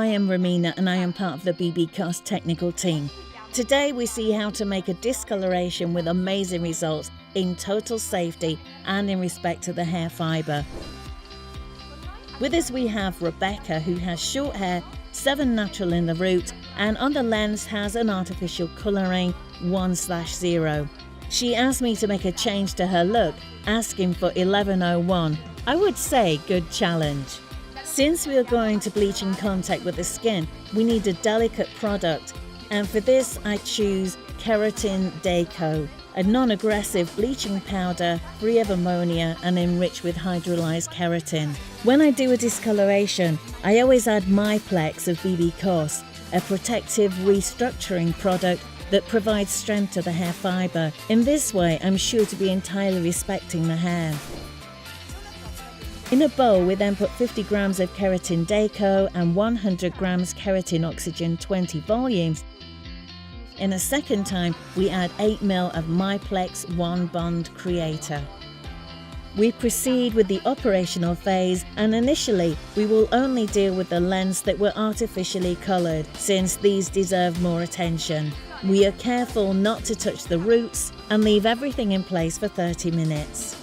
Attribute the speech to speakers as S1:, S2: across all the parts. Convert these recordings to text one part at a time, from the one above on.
S1: I am Romina and I am part of the Bbcos technical team. Today we see how to make a discoloration with amazing results in total safety and in respect to the hair fibre. With us we have Rebecca, who has short hair, 7 natural in the root, and on the lens has an artificial colouring 1/0. She asked me to make a change to her look, asking for 1101. I would say good challenge. Since we are going to bleach in contact with the skin, we need a delicate product, and for this I choose KeratinDeco, a non-aggressive bleaching powder free of ammonia and enriched with hydrolyzed keratin. When I do a discoloration, I always add Myplex of Bbcos, a protective restructuring product that provides strength to the hair fibre. In this way, I'm sure to be entirely respecting the hair. In a bowl, we then put 50 grams of KeratinDeco and 100 grams keratin oxygen 20 volumes. In a second time, we add 8 ml of Myplex 1 Bond Creator. We proceed with the operational phase, and initially we will only deal with the lens that were artificially coloured, since these deserve more attention. We are careful not to touch the roots and leave everything in place for 30 minutes.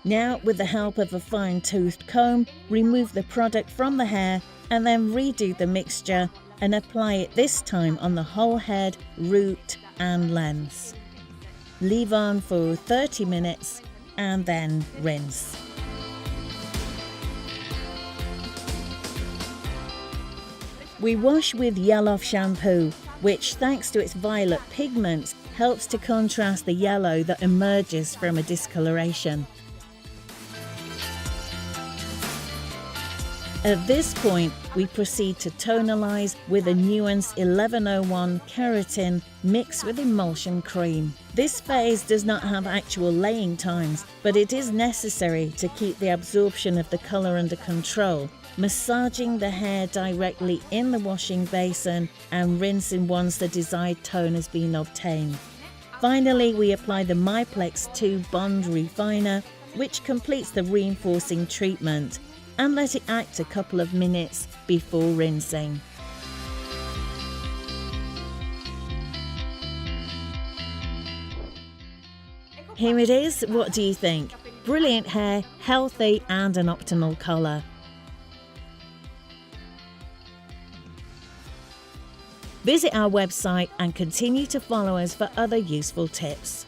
S1: Now, with the help of a fine-toothed comb, remove the product from the hair and then redo the mixture and apply it this time on the whole head, root and lens. Leave on for 30 minutes and then rinse. We wash with Yellow Shampoo, which, thanks to its violet pigment, helps to contrast the yellow that emerges from a discoloration. At this point, we proceed to tonalize with a Nuance 1101 keratin mixed with emulsion cream. This phase does not have actual laying times, but it is necessary to keep the absorption of the colour under control, massaging the hair directly in the washing basin and rinsing once the desired tone has been obtained. Finally, we apply the Myplex 2 Bond Refiner, which completes the reinforcing treatment, and let it act a couple of minutes before rinsing. Here it is. What do you think? Brilliant hair, healthy and an optimal colour. Visit our website and continue to follow us for other useful tips.